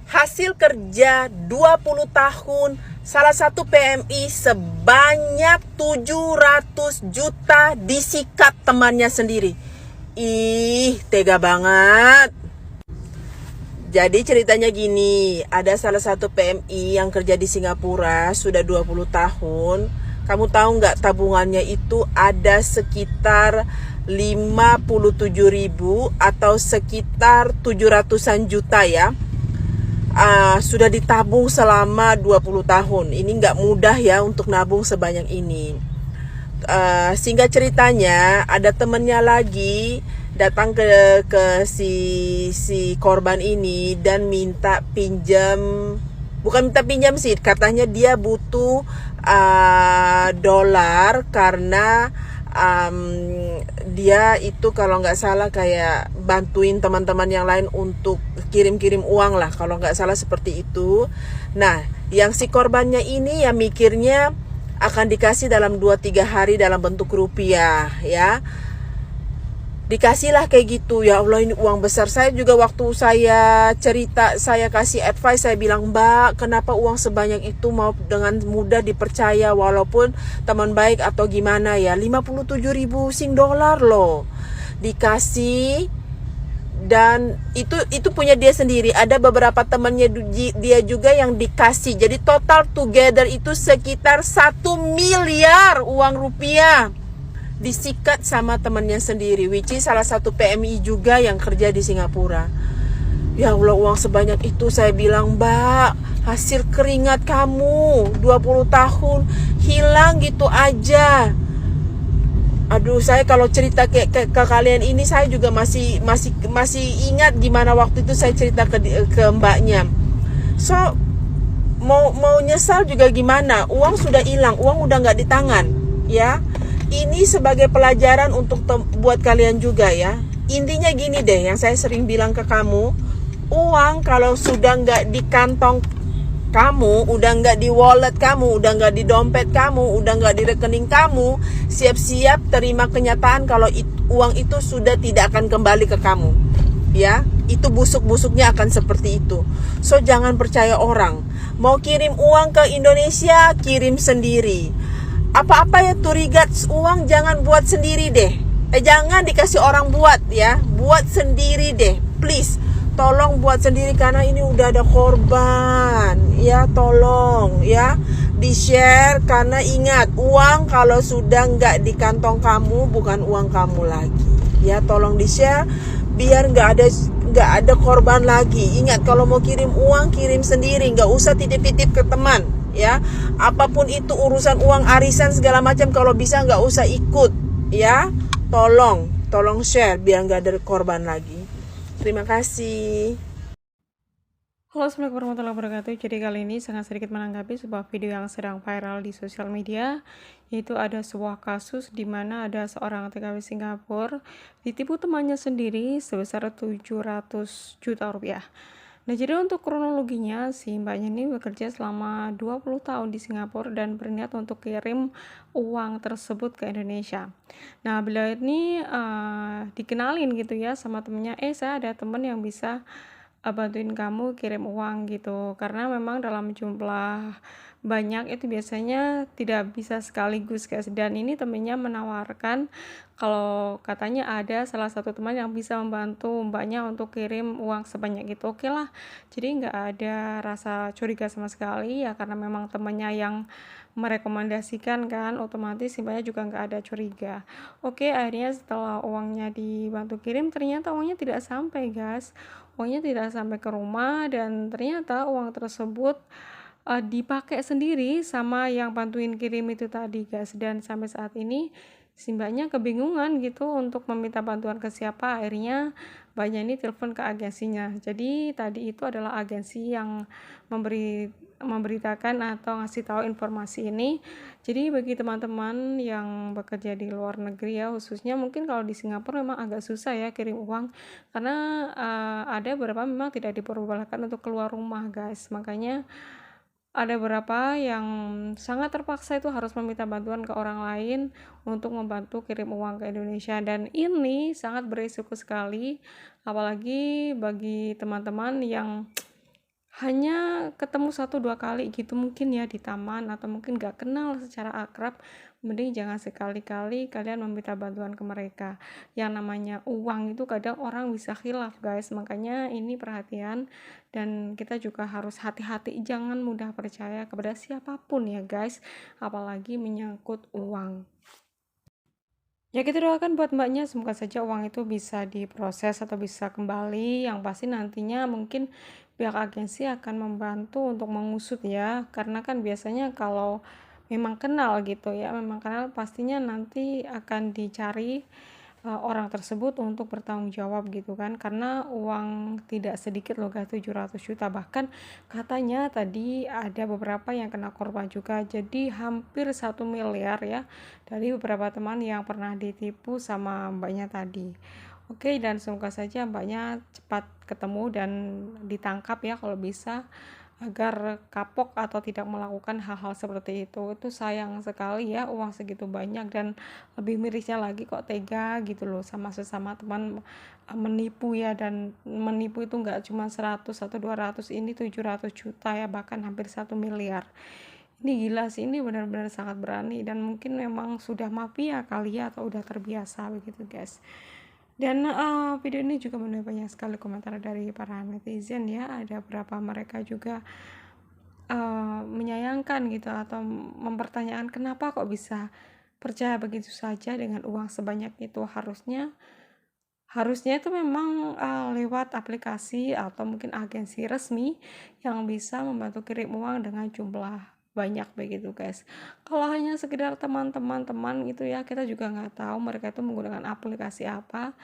hasil kerja 20 tahun, salah satu PMI sebanyak 700 juta disikat temannya sendiri. Ih, tega banget. Jadi ceritanya gini, ada salah satu PMI yang kerja di Singapura sudah 20 tahun. Kamu tahu nggak tabungannya itu ada sekitar 57.000 atau sekitar 700-an juta ya. Sudah ditabung selama 20 tahun. Ini nggak mudah ya untuk nabung sebanyak ini. Sehingga ceritanya ada temennya lagi datang ke si korban ini dan minta pinjam, bukan minta pinjam sih, katanya dia butuh dolar karena dia itu kalau nggak salah kayak bantuin teman-teman yang lain untuk kirim-kirim uang lah, kalau nggak salah seperti itu. Nah, yang si korbannya ini ya mikirnya akan dikasih dalam 2-3 hari dalam bentuk rupiah ya. Dikasihlah kayak gitu. Ya Allah, ini uang besar. Saya juga waktu saya cerita, saya kasih advice, saya bilang, Mbak, kenapa uang sebanyak itu mau dengan mudah dipercaya walaupun teman baik atau gimana ya. 57.000 Sing dolar loh dikasih. Dan itu punya dia sendiri. Ada beberapa temannya dia juga yang dikasih. Jadi total together itu sekitar 1 miliar uang rupiah disikat sama temannya sendiri, which is salah satu PMI juga yang kerja di Singapura. Ya Allah, uang sebanyak itu. Saya bilang, Mbak, hasil keringat kamu 20 tahun hilang gitu aja. Aduh, saya kalau cerita ke kalian ini, saya juga masih ingat gimana waktu itu saya cerita ke mbaknya. So mau nyesal juga gimana? Uang sudah hilang, uang udah nggak di tangan, ya. Ini sebagai pelajaran untuk buat kalian juga ya. Intinya gini deh, yang saya sering bilang ke kamu, uang kalau sudah nggak di kantong kamu, udah nggak di wallet kamu, udah nggak di dompet kamu, udah nggak di rekening kamu, siap-siap terima kenyataan kalau uang itu sudah tidak akan kembali ke kamu. Ya, itu busuk-busuknya akan seperti itu. So jangan percaya orang. Mau kirim uang ke Indonesia, kirim sendiri. Apa-apa ya turigat uang jangan buat sendiri deh. Jangan dikasih orang buat ya. Buat sendiri deh, please. Tolong buat sendiri karena ini udah ada korban. Ya, tolong ya. Di-share karena ingat, uang kalau sudah nggak di kantong kamu bukan uang kamu lagi. Ya, tolong di-share biar nggak ada korban lagi. Ingat, kalau mau kirim uang kirim sendiri, nggak usah titip-titip ke teman. Ya, apapun itu urusan uang arisan segala macam, kalau bisa nggak usah ikut ya. Tolong share biar nggak ada korban lagi. Terima kasih. Halo, Assalamualaikum warahmatullahi wabarakatuh. Jadi kali ini sangat sedikit menanggapi sebuah video yang sedang viral di sosial media, yaitu ada sebuah kasus di mana ada seorang TKW Singapura ditipu temannya sendiri sebesar 700 juta rupiah. Nah, jadi untuk kronologinya, si mbaknya ini bekerja selama 20 tahun di Singapura dan berniat untuk kirim uang tersebut ke Indonesia. Nah, beliau ini dikenalin gitu ya sama temennya, saya ada temen yang bisa bantuin kamu kirim uang gitu, karena memang dalam jumlah banyak itu biasanya tidak bisa sekaligus guys. Dan ini temennya menawarkan kalau katanya ada salah satu teman yang bisa membantu mbaknya untuk kirim uang sebanyak itu. Oke lah, jadi nggak ada rasa curiga sama sekali ya, karena memang temannya yang merekomendasikan kan, otomatis si mbaknya juga nggak ada curiga. Oke, akhirnya setelah uangnya dibantu kirim, ternyata uangnya tidak sampai guys. Uangnya tidak sampai ke rumah dan ternyata uang tersebut dipakai sendiri sama yang bantuin kirim itu tadi guys. Dan sampai saat ini si mbaknya kebingungan gitu untuk meminta bantuan ke siapa. Akhirnya mbaknya ini telepon ke agensinya. Jadi tadi itu adalah agensi yang memberitakan atau ngasih tahu informasi ini. Jadi bagi teman-teman yang bekerja di luar negeri ya, khususnya mungkin kalau di Singapura memang agak susah ya kirim uang, karena ada beberapa memang tidak diperbolehkan untuk keluar rumah guys. Makanya ada beberapa yang sangat terpaksa itu harus meminta bantuan ke orang lain untuk membantu kirim uang ke Indonesia, dan ini sangat berisiko sekali, apalagi bagi teman-teman yang hanya ketemu 1-2 kali gitu mungkin ya di taman, atau mungkin gak kenal secara akrab, mending jangan sekali-kali kalian meminta bantuan ke mereka. Yang namanya uang itu kadang orang bisa khilaf guys, makanya ini perhatian, dan kita juga harus hati-hati, jangan mudah percaya kepada siapapun ya guys, apalagi menyangkut uang. Ya kita doakan buat mbaknya, semoga saja uang itu bisa diproses atau bisa kembali. Yang pasti nantinya mungkin pihak agensi akan membantu untuk mengusut ya. Karena kan biasanya kalau memang kenal gitu ya, memang kenal, pastinya nanti akan dicari orang tersebut untuk bertanggung jawab gitu kan, karena uang tidak sedikit loh guys, 700 juta, bahkan katanya tadi ada beberapa yang kena korban juga, jadi hampir 1 miliar ya, dari beberapa teman yang pernah ditipu sama mbaknya tadi. Oke, dan semoga saja mbaknya cepat ketemu dan ditangkap ya kalau bisa, agar kapok atau tidak melakukan hal-hal seperti itu sayang sekali ya, uang segitu banyak, dan lebih mirisnya lagi kok tega gitu loh sama sesama teman, menipu ya, dan menipu itu nggak cuma 100 atau 200, ini 700 juta ya, bahkan hampir 1 miliar. Ini gila sih, ini benar-benar sangat berani, dan mungkin memang sudah mafia kali ya, atau udah terbiasa begitu guys. Dan video ini juga menuai banyak sekali komentar dari para netizen ya, ada beberapa mereka juga menyayangkan gitu, atau mempertanyakan kenapa kok bisa percaya begitu saja dengan uang sebanyak itu. Harusnya itu memang lewat aplikasi atau mungkin agensi resmi yang bisa membantu kirim uang dengan jumlah banyak begitu guys. Kalau hanya sekedar teman-teman gitu ya, kita juga nggak tahu mereka itu menggunakan aplikasi apa,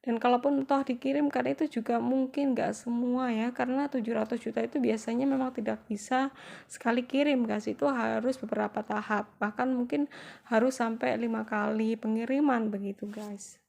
dan kalaupun toh dikirimkan itu juga mungkin nggak semua ya, karena 700 juta itu biasanya memang tidak bisa sekali kirim guys, itu harus beberapa tahap, bahkan mungkin harus sampai 5 kali pengiriman begitu guys.